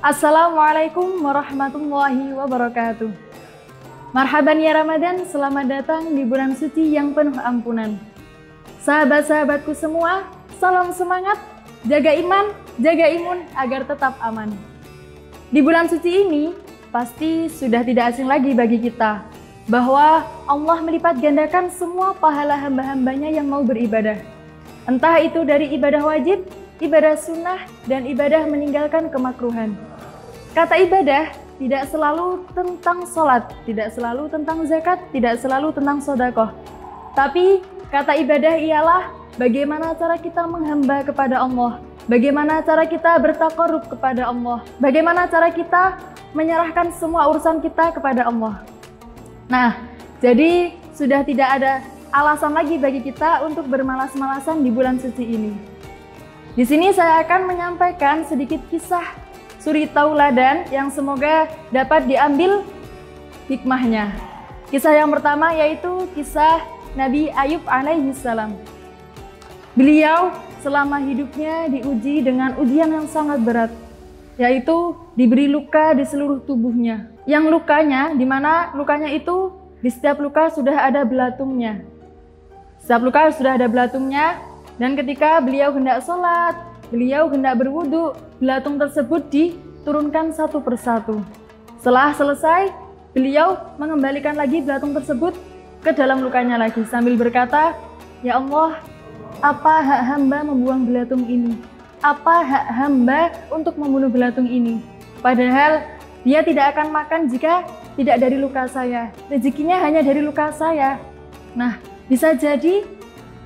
Assalamualaikum warahmatullahi wabarakatuh. Marhaban ya Ramadan, selamat datang di bulan suci yang penuh ampunan. Sahabat-sahabatku semua, salam semangat, jaga iman, jaga imun agar tetap aman. Di bulan suci ini, pasti sudah tidak asing lagi bagi kita bahwa Allah melipat gandakan semua pahala hamba-hambanya yang mau beribadah. Entah itu dari ibadah wajib, ibadah sunnah, dan ibadah meninggalkan kemakruhan. Kata ibadah tidak selalu tentang sholat, tidak selalu tentang zakat, tidak selalu tentang sedekah. Tapi kata ibadah ialah bagaimana cara kita menghamba kepada Allah, bagaimana cara kita bertaqarrub kepada Allah, bagaimana cara kita menyerahkan semua urusan kita kepada Allah. Nah, jadi sudah tidak ada alasan lagi bagi kita untuk bermalas-malasan di bulan suci ini. Di sini saya akan menyampaikan sedikit kisah suri tauladan yang semoga dapat diambil hikmahnya. Kisah yang pertama yaitu kisah Nabi Ayub alaihissalam. Beliau selama hidupnya diuji dengan ujian yang sangat berat, yaitu diberi luka di seluruh tubuhnya. Yang lukanya, di mana lukanya itu di setiap luka sudah ada belatungnya. Setiap luka sudah ada belatungnya, dan ketika beliau hendak sholat, beliau hendak berwudu, belatung tersebut diturunkan satu persatu. Setelah selesai, beliau mengembalikan lagi belatung tersebut ke dalam lukanya lagi sambil berkata, "Ya Allah, apa hak hamba membuang belatung ini? Apa hak hamba untuk membunuh belatung ini? Padahal dia tidak akan makan jika tidak dari luka saya. Rezekinya hanya dari luka saya. Nah, bisa jadi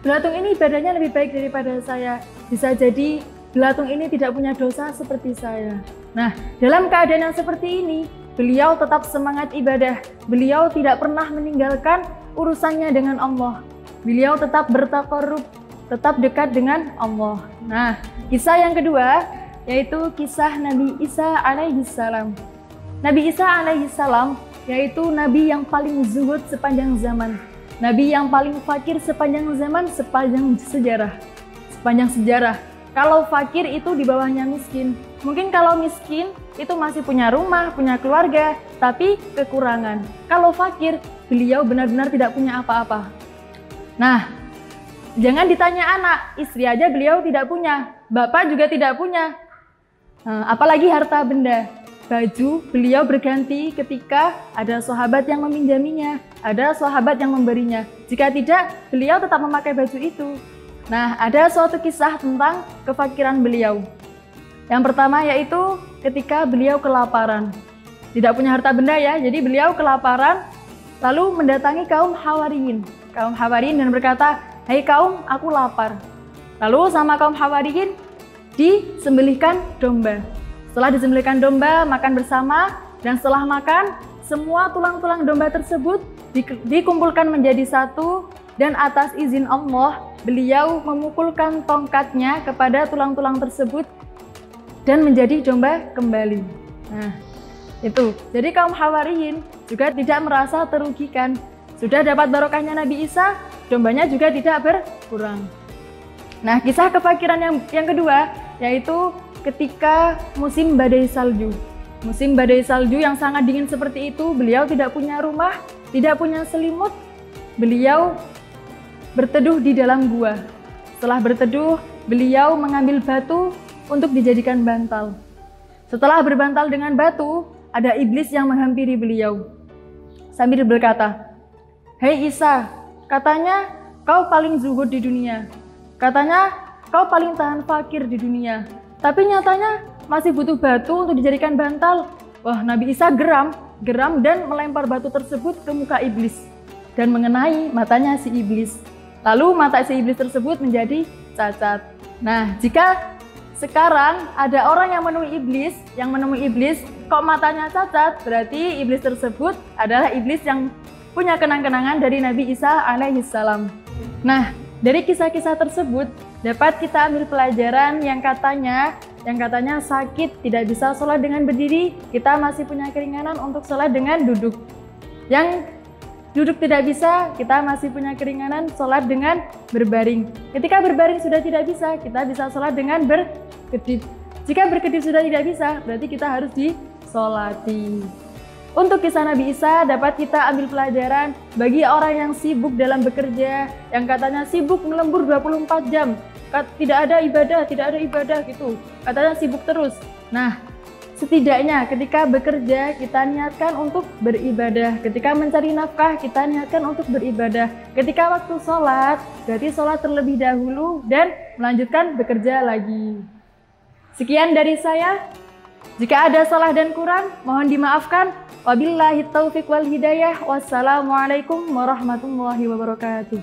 belatung ini ibadahnya lebih baik daripada saya. Bisa jadi belatung ini tidak punya dosa seperti saya." Nah, dalam keadaan yang seperti ini, beliau tetap semangat ibadah. Beliau tidak pernah meninggalkan urusannya dengan Allah. Beliau tetap bertaqarrub, tetap dekat dengan Allah. Nah, kisah yang kedua yaitu kisah Nabi Isa alaihissalam. Nabi Isa alaihissalam yaitu nabi yang paling zuhud sepanjang zaman. Nabi yang paling fakir sepanjang zaman, sepanjang sejarah. Kalau fakir itu di bawahnya miskin. Mungkin kalau miskin itu masih punya rumah, punya keluarga, tapi kekurangan. Kalau fakir, beliau benar-benar tidak punya apa-apa. Nah, jangan ditanya anak, istri aja beliau tidak punya, bapak juga tidak punya. Apalagi harta benda. Baju beliau berganti ketika ada sahabat yang meminjaminya, ada sahabat yang memberinya. Jika tidak, beliau tetap memakai baju itu. Nah, ada suatu kisah tentang kefakiran beliau. Yang pertama yaitu ketika beliau kelaparan. Tidak punya harta benda ya, jadi beliau kelaparan lalu mendatangi kaum Hawariyin. Kaum Hawariyin dan berkata, "Hai kaum, aku lapar." Lalu sama kaum Hawariyin disembelihkan domba. Setelah disembelihkan domba, makan bersama, dan setelah makan, semua tulang-tulang domba tersebut dikumpulkan menjadi satu, dan atas izin Allah, beliau memukulkan tongkatnya kepada tulang-tulang tersebut, dan menjadi domba kembali. Nah, itu. Jadi kaum Hawariyin juga tidak merasa terugikan. Sudah dapat barokahnya Nabi Isa, dombanya juga tidak berkurang. Nah, kisah kefakiran yang kedua, yaitu ketika musim badai salju. Musim badai salju yang sangat dingin seperti itu, beliau tidak punya rumah, tidak punya selimut. Beliau berteduh di dalam gua. Setelah berteduh, beliau mengambil batu untuk dijadikan bantal. Setelah berbantal dengan batu, ada iblis yang menghampiri beliau sambil berkata, "Hei Isa, katanya kau paling zuhud di dunia. Katanya kau paling tahan fakir di dunia. Tapi nyatanya masih butuh batu untuk dijadikan bantal." Wah, Nabi Isa geram dan melempar batu tersebut ke muka iblis dan mengenai matanya si iblis. Lalu mata si iblis tersebut menjadi cacat. Nah, jika sekarang ada orang yang menemui iblis kok matanya cacat, berarti iblis tersebut adalah iblis yang punya kenang-kenangan dari Nabi Isa alaihissalam. Nah, dari kisah-kisah tersebut dapat kita ambil pelajaran yang katanya sakit tidak bisa sholat dengan berdiri, kita masih punya keringanan untuk sholat dengan duduk. Yang duduk tidak bisa, kita masih punya keringanan sholat dengan berbaring. Ketika berbaring sudah tidak bisa, kita bisa sholat dengan berkedip. Jika berkedip sudah tidak bisa, berarti kita harus disolati. Untuk kisah Nabi Isa dapat kita ambil pelajaran bagi orang yang sibuk dalam bekerja, yang katanya sibuk melembur 24 jam, tidak ada ibadah gitu, katanya sibuk terus. Nah, setidaknya ketika bekerja kita niatkan untuk beribadah, ketika mencari nafkah kita niatkan untuk beribadah, ketika waktu sholat berarti sholat terlebih dahulu dan melanjutkan bekerja lagi. Sekian dari saya. Jika ada salah dan kurang, mohon dimaafkan. Wabillahi taufiq wal hidayah. Wassalamualaikum warahmatullahi wabarakatuh.